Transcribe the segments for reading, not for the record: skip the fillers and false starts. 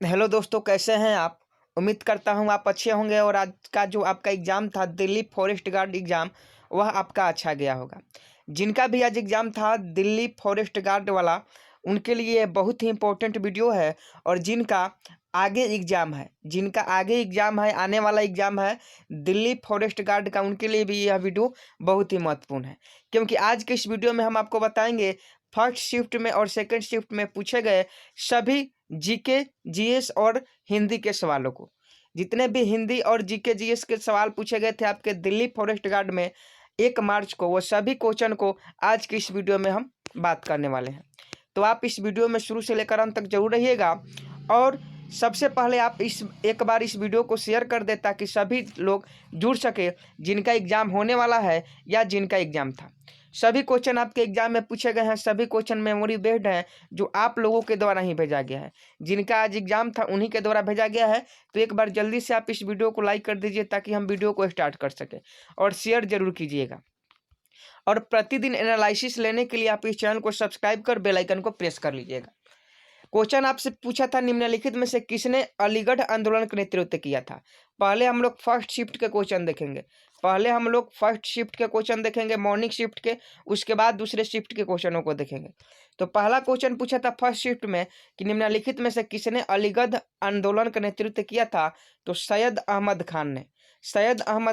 Hello दोस्तों, कैसे हैं आप। उम्मीद करता हूं आप अच्छे होंगे और आज का जो आपका एग्ज़ाम था दिल्ली फॉरेस्ट गार्ड एग्ज़ाम, वह आपका अच्छा गया होगा। जिनका भी आज एग्ज़ाम था दिल्ली फॉरेस्ट गार्ड वाला, उनके लिए बहुत ही इम्पोर्टेंट वीडियो है। और जिनका आगे एग्ज़ाम है, आने वाला एग्ज़ाम है दिल्ली फॉरेस्ट गार्ड का, उनके लिए भी यह वीडियो बहुत ही महत्वपूर्ण है। क्योंकि आज के इस वीडियो में हम आपको बताएंगे फर्स्ट शिफ्ट में और सेकंड शिफ्ट में पूछे गए सभी जीके, जीएस और हिंदी के सवालों को। जितने भी हिंदी और जीके, जीएस के सवाल पूछे गए थे आपके दिल्ली फॉरेस्ट गार्ड में 1 मार्च को, वो सभी क्वेश्चन को आज की इस वीडियो में हम बात करने वाले हैं। तो आप इस वीडियो में शुरू से लेकर अंत तक जरूर रहिएगा। और सबसे पहले आप एक बार इस वीडियो को शेयर कर दें ताकि सभी लोग जुड़ सके जिनका एग्ज़ाम होने वाला है या जिनका एग्ज़ाम था। सभी क्वेश्चन आपके एग्जाम में पूछे गए हैं, सभी क्वेश्चन मेमोरी बेस्ड हैं, जो आप लोगों के द्वारा ही भेजा गया है। जिनका आज एग्जाम था उन्हीं के द्वारा भेजा गया है। तो एक बार जल्दी से आप इस वीडियो को लाइक कर दीजिए ताकि हम वीडियो को स्टार्ट कर सकें, और शेयर जरूर कीजिएगा। और प्रतिदिन एनालिसिस लेने के लिए आप इस चैनल को सब्सक्राइब कर बेल आइकन को प्रेस कर लीजिएगा। क्वेश्चन आपसे पूछा था निम्नलिखित में से किसने अलीगढ़ आंदोलन का नेतृत्व किया था। पहले हम लोग फर्स्ट शिफ्ट के क्वेश्चन देखेंगे, मॉर्निंग शिफ्ट के, उसके बाद दूसरे शिफ्ट के क्वेश्चनों को देखेंगे। तो पहला क्वेश्चन पूछा था फर्स्ट शिफ्ट में कि निम्नलिखित में से किसने अलीगढ़ आंदोलन का नेतृत्व किया था। तो सैयद अहमद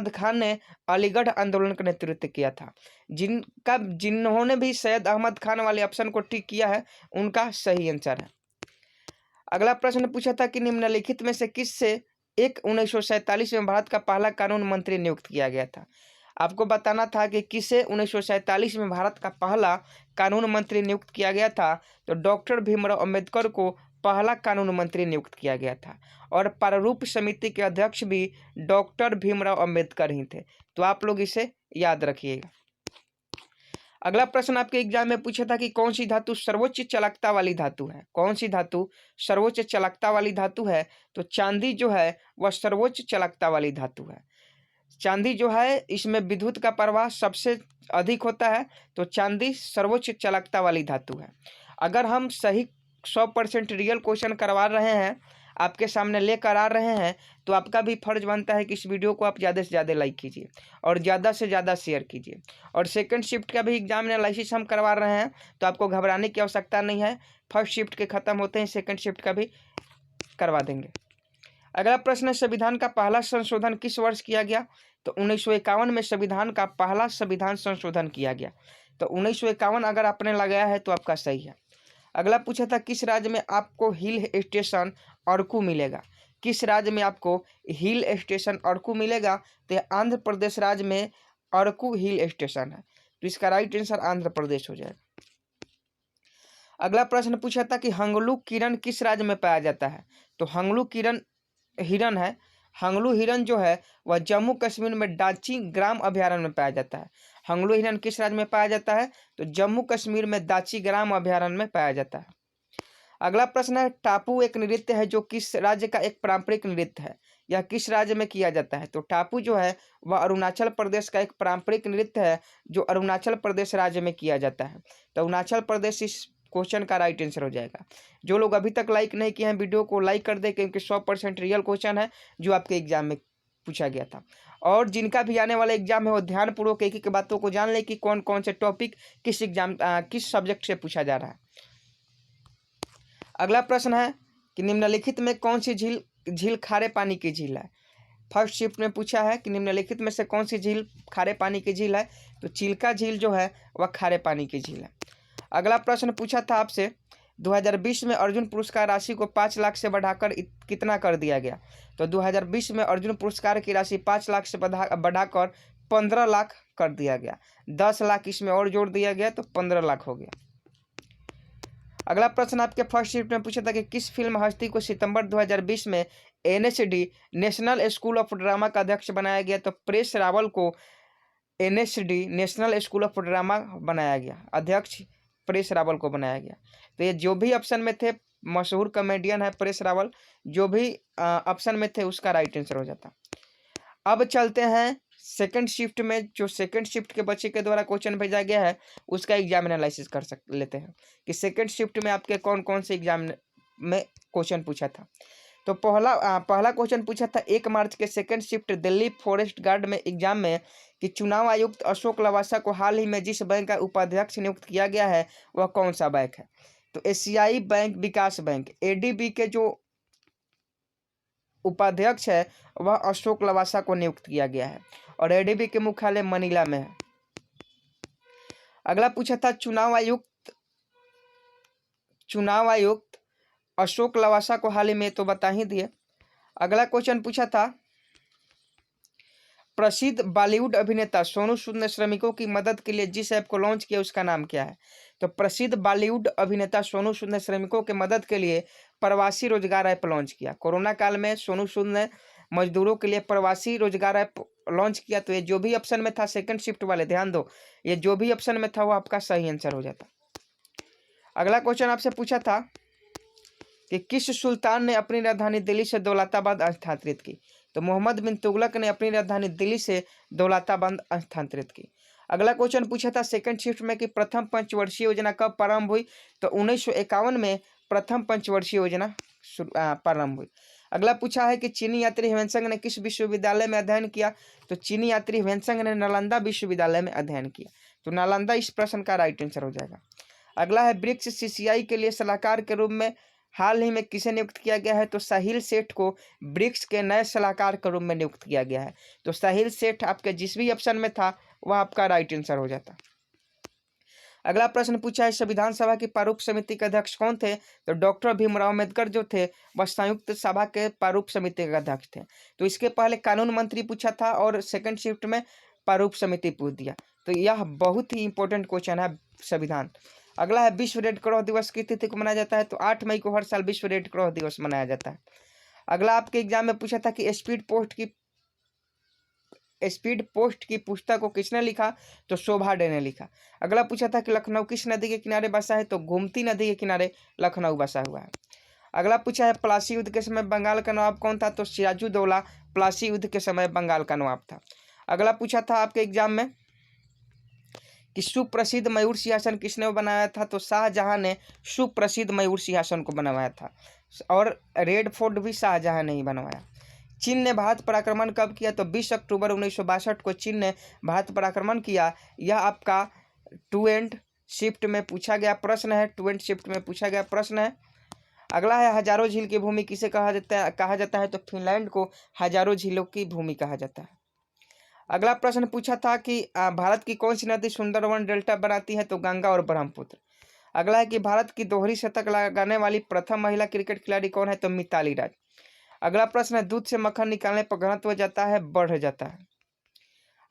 खान ने अलीगढ़ आंदोलन का नेतृत्व किया था। जिन्होंने भी सैयद अहमद खान वाले ऑप्शन को टिक किया है, उनका सही आंसर है। अगला प्रश्न पूछा था कि निम्नलिखित में से किससे 1947 में भारत का पहला कानून मंत्री नियुक्त किया गया था। आपको बताना था कि किसे 1947 में भारत का पहला कानून मंत्री नियुक्त किया गया था। तो डॉक्टर भीमराव अंबेडकर को पहला कानून मंत्री नियुक्त किया गया था। और प्रारूप समिति के अध्यक्ष भी डॉक्टर भीमराव अंबेडकर ही थे। तो आप लोग इसे याद रखिएगा। अगला प्रश्न आपके एग्जाम में पूछा था कि कौन सी धातु सर्वोच्च चालकता वाली धातु है। कौन सी धातु सर्वोच्च चालकता वाली धातु है। तो चांदी जो है वह सर्वोच्च चालकता वाली धातु है। चांदी जो है, इसमें विद्युत का प्रवाह सबसे अधिक होता है, तो चांदी सर्वोच्च चालकता वाली धातु है। अगर हम सही 100% रियल क्वेश्चन करवा रहे हैं, आपके सामने लेकर आ रहे हैं, तो आपका भी फर्ज बनता है कि इस वीडियो को आप ज़्यादा से ज़्यादा लाइक कीजिए और ज़्यादा से ज़्यादा शेयर कीजिए। और सेकंड शिफ्ट का भी एग्जाम एनालिसिस हम करवा रहे हैं, तो आपको घबराने की आवश्यकता नहीं है। फर्स्ट शिफ्ट के ख़त्म होते हैं सेकंड शिफ्ट का भी करवा देंगे। अगला प्रश्न है, संविधान का पहला संशोधन किस वर्ष किया गया। तो 1951 में संविधान का पहला संविधान संशोधन किया गया। तो 1951 अगर आपने लगाया है तो आपका सही है। अगला पूछा था किस राज्य में आपको हिल स्टेशन अरकू मिलेगा। किस राज्य में आपको हिल स्टेशन अरकू मिलेगा। तो यह आंध्र प्रदेश राज्य में अरकू हिल स्टेशन है। तो इसका राइट आंसर आंध्र प्रदेश हो जाएगा। अगला प्रश्न पूछा था कि हंगलू किरण किस राज्य में पाया जाता है। तो हंगलू किरण हिरन है। हंगलू हिरन जो है वह जम्मू कश्मीर में दाची ग्राम अभयारण्य में पाया जाता है। हंगलू हिरन किस राज्य में पाया जाता है। तो जम्मू कश्मीर में दाची ग्राम अभयारण्य में पाया जाता है। अगला प्रश्न है, टापू एक नृत्य है जो किस राज्य का एक पारंपरिक नृत्य है। यह किस राज्य में किया जाता है। तो टापू जो है वह अरुणाचल प्रदेश का एक पारंपरिक नृत्य है जो अरुणाचल प्रदेश राज्य में किया जाता है। तो अरुणाचल प्रदेश इस क्वेश्चन का राइट आंसर हो जाएगा। जो लोग अभी तक लाइक नहीं किए हैं, वीडियो को लाइक कर दें, क्योंकि 100% रियल क्वेश्चन है जो आपके एग्जाम में पूछा गया था। और जिनका भी आने वाला एग्जाम है वो ध्यानपूर्वक एक एक बातों को जान ले कि कौन कौन से टॉपिक किस सब्जेक्ट से पूछा जा रहा है। अगला प्रश्न है कि निम्नलिखित में कौन सी झील खारे पानी की झील है। फर्स्ट शिफ्ट में पूछा है कि निम्नलिखित में से कौन सी झील खारे पानी की झील है। तो चिल्का झील जो है वह खारे पानी की झील है। अगला प्रश्न पूछा था आपसे 2020 में अर्जुन पुरस्कार राशि को 5 लाख से बढ़ाकर कितना कर दिया गया। तो 2020 में अर्जुन पुरस्कार की राशि 5 लाख से बढ़ाकर 15 लाख कर दिया गया। 10 लाख इसमें और जोड़ दिया गया तो 15 लाख हो गया। अगला प्रश्न आपके फर्स्ट शिफ्ट में पूछा था कि किस फिल्म हस्ती को सितंबर 2020 में NSD national school of drama का अध्यक्ष बनाया गया। तो परेश रावल को NSD national school of drama बनाया गया, अध्यक्ष परेश रावल को बनाया गया। तो ये जो भी ऑप्शन में थे, मशहूर कॉमेडियन है परेश रावल, जो भी ऑप्शन में थे उसका राइट आंसर हो जाता। अब चलते हैं सेकंड शिफ्ट में। जो सेकंड शिफ्ट के बच्चे के द्वारा क्वेश्चन भेजा गया है उसका एग्जाम एनालिसिस लेते हैं कि सेकंड शिफ्ट में आपके कौन कौन से एग्जाम में क्वेश्चन पूछा था। तो पहला क्वेश्चन पूछा था 1 मार्च के second shift Delhi forest guard में एग्जाम में कि चुनाव आयुक्त अशोक लवासा को हाल ही में जिस बैंक का उपाध्यक्ष नियुक्त किया गया है वह कौन सा बैंक है। तो एशियाई बैंक विकास बैंक एडीबी के जो उपाध्यक्ष है वह अशोक लवासा को नियुक्त किया गया है और एडीबी के मुख्यालय मनीला में है। अगला पूछा था चुनाव आयुक्त अशोक लवासा को हाल ही में तो बता ही दिए। अगला क्वेश्चन पूछा था प्रसिद्ध बॉलीवुड अभिनेता सोनू सूद ने श्रमिकों की मदद के लिए जिस ऐप को लॉन्च किया उसका नाम क्या है। तो प्रसिद्ध बॉलीवुड अभिनेता सोनू सूद ने श्रमिकों की मदद के लिए प्रवासी रोजगार ऐप लॉन्च किया। कोरोना काल में सोनू सूद ने मजदूरों के लिए प्रवासी रोजगार ऐप लॉन्च किया। तो ये जो भी ऑप्शन में था सेकंड शिफ्ट वाले, ध्यान दो, ये जो भी ऑप्शन में था वो आपका सही आंसर हो जाता। अगला क्वेश्चन आपसे पूछा था कि किस सुल्तान ने अपनी राजधानी दिल्ली से दौलताबाद स्थानांतरित की। तो मोहम्मद बिन तुगलक ने अपनी राजधानी दिल्ली से दौलताबाद स्थानांतरित की। अगला क्वेश्चन पूछा था सेकंड शिफ्ट में कि प्रथम पंचवर्षीय योजना कब प्रारंभ हुई। तो 1951 में प्रथम पंचवर्षीय योजना प्रारंभ हुई। अगला पूछा है कि चीनी यात्री ह्वेनसांग ने किस विश्वविद्यालय में अध्ययन किया। तो चीनी यात्री ह्वेनसांग ने नालंदा विश्वविद्यालय में अध्ययन किया। तो नालंदा इस प्रश्न का राइट आंसर हो जाएगा। अगला है ब्रिक्स सीसीआई के लिए सलाहकार के रूप में हाल ही में किसे नियुक्त किया गया है। तो साहिल सेठ को ब्रिक्स के नए सलाहकार के रूप में नियुक्त किया गया है। तो साहिल सेठ आपके जिस भी ऑप्शन में था वह आपका राइट आंसर हो जाता। अगला प्रश्न पूछा है संविधान सभा की प्रारूप समिति के अध्यक्ष कौन थे। तो डॉक्टर भीमराव अम्बेडकर जो थे वह संयुक्त सभा के प्रारूप समिति के अध्यक्ष थे। तो इसके पहले कानून मंत्री पूछा था और सेकंड शिफ्ट में प्रारूप समिति पूछ दिया। तो यह बहुत ही इंपॉर्टेंट क्वेश्चन है संविधान। अगला है विश्व रेड क्रॉस दिवस की तिथि को मनाया जाता है। तो 8 मई को हर साल विश्व रेड क्रॉस दिवस मनाया जाता है। अगला आपके एग्जाम में पूछा था कि स्पीड पोस्ट की पुस्तक को किसने लिखा। तो शोभा डे ने लिखा। अगला पूछा था कि लखनऊ किस नदी के किनारे बसा है। तो गोमती नदी के किनारे लखनऊ बसा हुआ है। अगला पूछा है प्लासी युद्ध के समय बंगाल का नवाब कौन था। तो सिराजुद्दौला प्लासी युद्ध के समय बंगाल का नवाब था। अगला पूछा था आपके एग्जाम में कि सुप्रसिद्ध मयूर सिंहासन किसने बनाया था। तो शाहजहां ने सुप्रसिद्ध मयूर सिंहासन को बनवाया था और रेड फोर्ट भी शाहजहां ने ही बनवाया। चीन ने भारत पर आक्रमण कब किया। तो 20 अक्टूबर 1962 को चीन ने भारत पर आक्रमण किया। यह आपका 2 एंड शिफ्ट में पूछा गया प्रश्न है। 2 एंड शिफ्ट में पूछा गया प्रश्न है। अगला है हजारों झील की भूमि किसे कहा जाता है। तो फिनलैंड को हजारों झीलों की भूमि कहा जाता है। अगला प्रश्न पूछा था कि भारत की कौन सी नदी सुंदरवन डेल्टा बनाती है। तो गंगा और ब्रह्मपुत्र। अगला है कि भारत की दोहरी शतक लगाने वाली प्रथम महिला क्रिकेट खिलाड़ी कौन है। तो मिताली राज। अगला प्रश्न है दूध से मक्खन निकालने पर घनत्व जाता है बढ़ जाता है।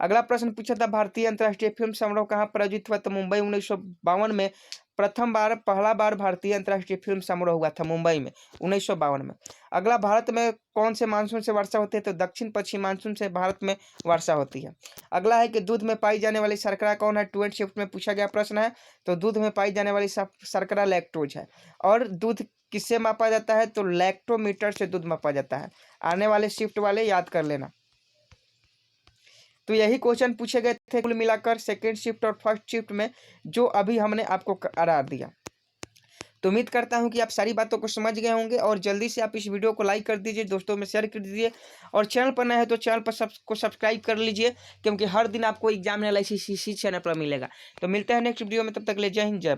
अगला प्रश्न पूछा था भारतीय अंतर्राष्ट्रीय फिल्म समारोह कहाँ पर आयोजित हुआ। तो मुंबई 1952 में पहला बार भारतीय अंतर्राष्ट्रीय फिल्म समारोह हुआ था मुंबई में 1952 में। अगला भारत में कौन से मानसून से वर्षा होती है। तो दक्षिण पश्चिम मानसून से भारत में वर्षा होती है। अगला है कि दूध में पाई जाने वाली शर्करा कौन है। 2 एंड शिफ्ट में पूछा गया प्रश्न है। तो दूध में पाई जाने वाली शर्करा लैक्टोज है। और दूध किससे मापा जाता है। तो लैक्टोमीटर से दूध मापा जाता है। आने वाले शिफ्ट वाले याद कर लेना। तो यही क्वेश्चन पूछे गए थे कुल मिलाकर सेकेंड शिफ्ट और फर्स्ट शिफ्ट में जो अभी हमने आपको करार दिया। तो उम्मीद करता हूं कि आप सारी बातों को समझ गए होंगे और जल्दी से आप इस वीडियो को लाइक कर दीजिए, दोस्तों में शेयर कर दीजिए और चैनल पर नए हैं तो चैनल पर सब्सक्राइब कर लीजिए क्योंकि हर दिन आपको एग्जाम एनालिसिस इसी चैनल पर मिलेगा। तो मिलते हैं नेक्स्ट वीडियो में, तब तक ले जय हिंद जय भारत।